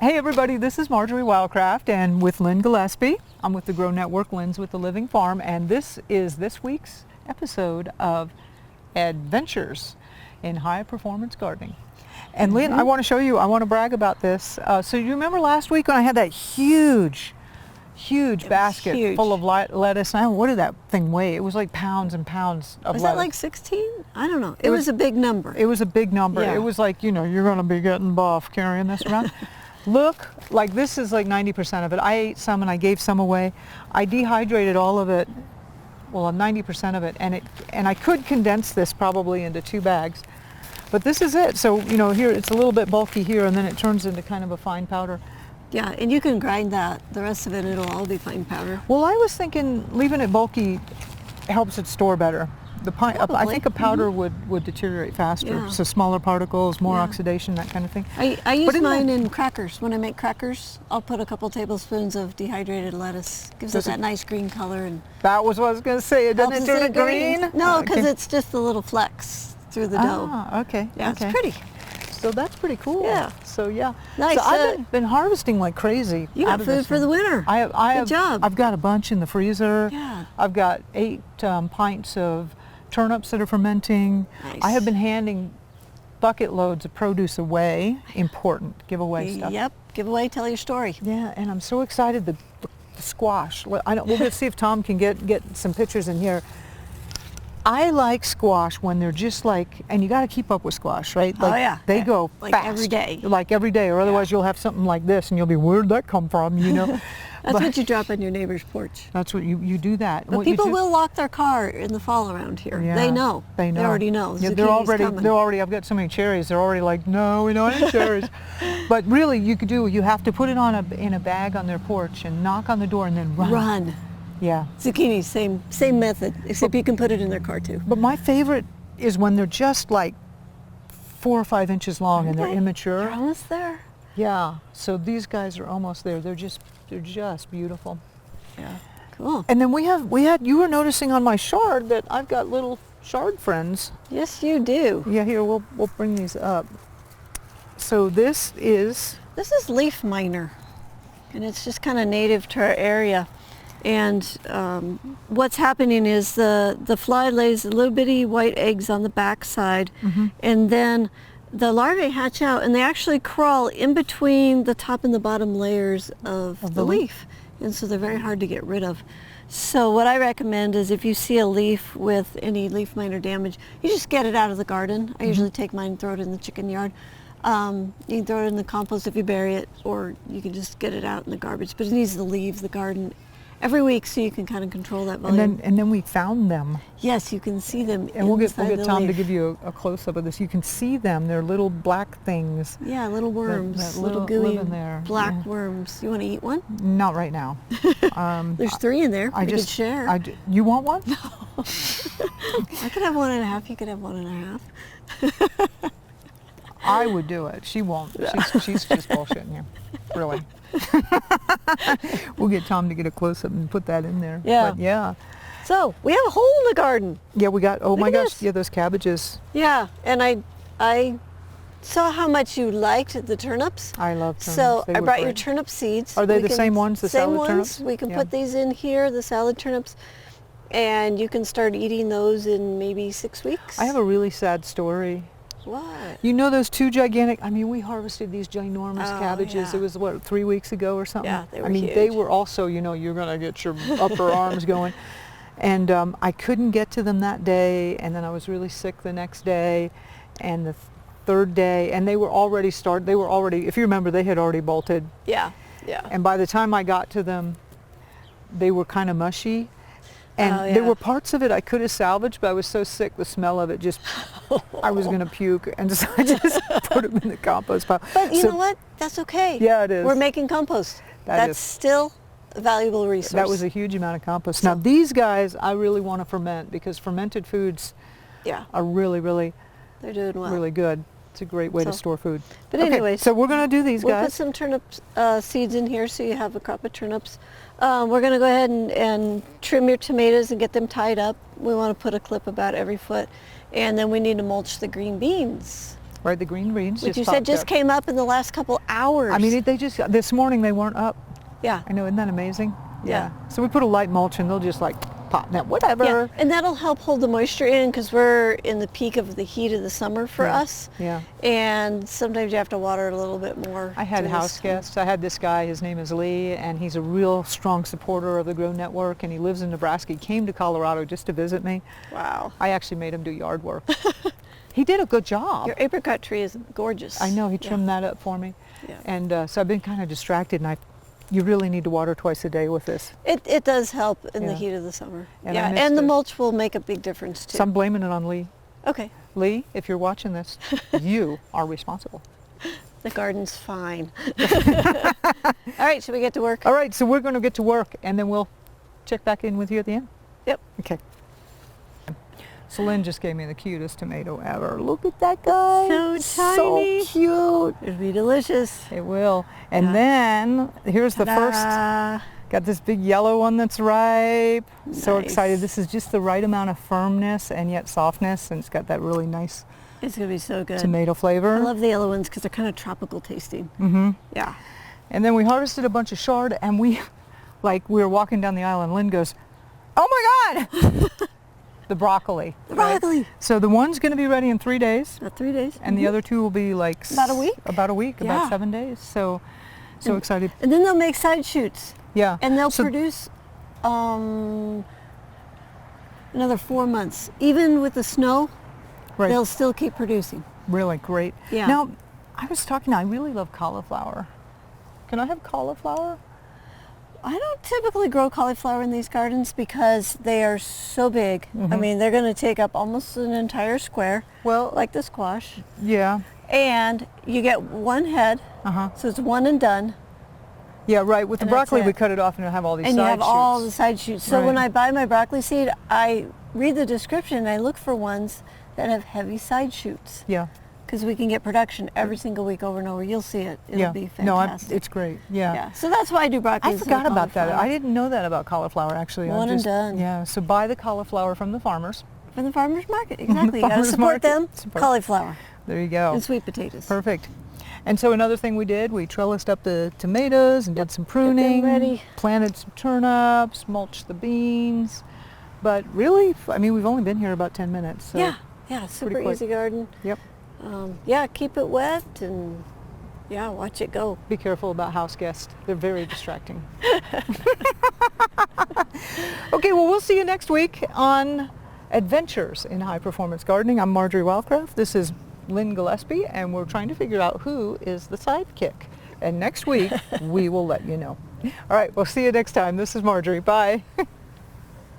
Hey everybody, this is Marjorie Wildcraft and with Lynn Gillespie. I'm with the Grow Network, Lynn's with the Living Farm, and this is this week's episode of Adventures in High Performance Gardening. And Lynn, I want to show you, I want to brag about this. So you remember last week when I had that huge basket full of lettuce? And what did that thing weigh? It was like pounds and pounds of lettuce. Was that like 16? I don't know. It was a big number. It was a big number. Yeah. It was like, you know, you're going to be getting buff carrying this around. Look, like this is like 90% of it. I ate some and I gave some away. I dehydrated all of it, well, 90% of it, and I could condense this probably into 2 bags. But this is it. So, you know, here it's a little bit bulky here and then it turns into kind of a fine powder. Yeah, and you can grind that. The rest of it, it'll all be fine powder. Well, I was thinking leaving it bulky helps it store better. I think a powder would deteriorate faster. Yeah. So smaller particles, more oxidation, that kind of thing. I use mine in crackers. When I make crackers, I'll put a couple tablespoons of dehydrated lettuce. Gives it that nice green color. And that was what I was going to say. It doesn't turn it green? No, because it's just the little flecks through the dough. Ah, okay. Yeah, okay. it's pretty. So that's pretty cool. Yeah. So yeah. Nice. So I've been harvesting like crazy. You got food for the winter. Good job. I've got a bunch in the freezer. Yeah. I've got 8 pints of turnips that are fermenting. Nice. I have been handing bucket loads of produce away. Important giveaway stuff. Yep. Give away. Tell your story. Yeah, and I'm so excited. The squash. We're going to see if Tom can get some pictures in here. I like squash when they're just like, and you got to keep up with squash, right? Like, they go like fast. every day. Like every day, or otherwise you'll have something like this and you'll be, where'd that come from, you know? That's what you drop on your neighbor's porch. That's what you do that. But people will lock their car in the fall around here. Yeah, they know. They already know. Yeah, they're already, I've got so many cherries, they're already like, no, we don't have cherries. But really, you have to put it in a bag on their porch and knock on the door and then run. Run. Yeah. Zucchini, same method, except you can put it in their car too. But my favorite is when they're just like 4 or 5 inches long and they're immature. They're almost there. Yeah. So these guys are almost there. They're just beautiful. Yeah. Cool. And then you were noticing on my shard that I've got little shard friends. Yes, you do. Yeah. Here, we'll bring these up. So this is leaf miner, and it's just kind of native to our area. And what's happening is the fly lays little bitty white eggs on the back side, and then the larvae hatch out and they actually crawl in between the top and the bottom layers of the leaf. And so they're very hard to get rid of. So what I recommend is if you see a leaf with any leaf miner damage, you just get it out of the garden. I usually take mine and throw it in the chicken yard. You can throw it in the compost if you bury it, or you can just get it out in the garbage. But it needs to leave the garden every week so you can kind of control that volume. And then we found them. Yes, you can see them. And we'll get Tom to give you a close-up of this. You can see them. They're little black things. Yeah, little worms. that little gooey in there. black worms. You want to eat one? Not right now. There's 3 in there. We could share. You want one? No. I could have 1.5. You could have 1.5. I would do it. She won't. She's just bullshitting you. Really. We'll get Tom to get a close-up and put that in there. Yeah. But yeah. So we have a hole in the garden. Yeah, we got. Oh my gosh! This. Yeah, those cabbages. Yeah, and I saw how much you liked the turnips. I love turnips. So I brought your turnip seeds. Are they the same ones? The same salad turnips. We can put these in here, the salad turnips, and you can start eating those in maybe 6 weeks. I have a really sad story. What? You know those 2 gigantic, we harvested these ginormous cabbages. Yeah. It was, 3 weeks ago or something? Yeah, they were huge. They were also, you're going to get your upper arms going. And I couldn't get to them that day, and then I was really sick the next day, and the 3rd day, and they were already, if you remember, they had already bolted. Yeah, yeah. And by the time I got to them, they were kind of mushy. And there were parts of it I could have salvaged, but I was so sick, the smell of it just, I was going to puke. And so I just put them in the compost pile. But you know what? That's okay. Yeah, it is. We're making compost. That's still a valuable resource. That was a huge amount of compost. Now these guys, I really want to ferment because fermented foods are really, really, they're doing well. Really good. It's a great way to store food. But anyway, so we're going to do these guys. We'll put some turnip seeds in here so you have a crop of turnips. We're going to go ahead and trim your tomatoes and get them tied up. We want to put a clip about every foot. And then we need to mulch the green beans. Right, the green beans which just you said popped just up. came up in the last couple hours. I mean, they just, this morning they weren't up. yeah. I know, isn't that amazing? Yeah. So we put a light mulch and they'll just like pop now, whatever. Yeah, and that'll help hold the moisture in because we're in the peak of the heat of the summer for us. Yeah. And sometimes you have to water it a little bit more. I had during house this- guests. I had this guy, his name is Lee, and he's a real strong supporter of the Grow Network, and he lives in Nebraska. He came to Colorado just to visit me. Wow. I actually made him do yard work. He did a good job. Your apricot tree is gorgeous. I know, he trimmed that up for me. Yeah. And so I've been kind of distracted, and you really need to water twice a day with this. It does help in the Yeah. heat of the summer. And I yeah, missed and the it. mulch will make a big difference too. So I'm blaming it on Lee. Okay, Lee, if you're watching this, you are responsible. the garden's fine. All right, should we get to work? All right, so we're going to get to work, and then we'll check back in with you at the end. Yep. Okay. So Lynn just gave me the cutest tomato ever. Look at that guy. So tiny. So cute. It'll be delicious. It will. And Yeah. then here's the first. Ta-da. Got this big yellow one that's ripe. So Nice. excited. This is just the right amount of firmness and yet softness, and it's got that really nice It's gonna be so good. tomato flavor. I love the yellow ones because they're kind of tropical tasting. Mm-hmm. Yeah. And then we harvested a bunch of chard, and we were walking down the aisle, and Lynn goes, "Oh my God!" The broccoli. The right? broccoli. So the one's going to be ready in 3 days, About 3 days. and the other two will be like About a week? About a week, about Yeah. 7 days. So And- excited. And then they'll make side shoots. Yeah. And they'll So- produce another 4 months. Even with the snow, Right. they'll still keep producing. Really great. Yeah. Now, I was talking. I really love cauliflower. Can I have cauliflower? I don't typically grow cauliflower in these gardens because they are so big. I Mhm. mean, they're going to take up almost an entire square, Well, like the squash. yeah. And you get one head, Uh-huh. so it's one and done. Yeah, right. With the And that's broccoli, we it. cut it off and it'll have all these And side you have all the shoots. side shoots. So when Right. I buy my broccoli seed, I read the description and I look for ones that have heavy side shoots Yeah. because we can get production every single week over and over. You'll see it. It'll Yeah. be No, fantastic. it's great. Yeah. yeah. So that's why I do broccoli. I instead of forgot about that. cauliflower. I didn't know that about cauliflower, actually. I One and just, done. Yeah. So buy the cauliflower from the farmers. From the farmer's market, exactly. You gotta farmer's support market. them. Support. Cauliflower There you go. and sweet potatoes. Perfect. And so another thing we did, we trellised up the tomatoes and did some them pruning, ready. planted some turnips, mulched the beans. But really, I mean, we've only been here about 10 minutes. So Yeah, yeah, super quick. easy garden. Yep. Yeah, keep it wet and yeah, watch it go. Be careful about house guests. They're very distracting. Okay, well, we'll see you next week on Adventures in High Performance Gardening. I'm Marjorie Wildcraft. This is Lynn Gillespie, and we're trying to figure out who is the sidekick. And next week, we will let you know. All right, we'll see you next time. This is Marjorie. Bye.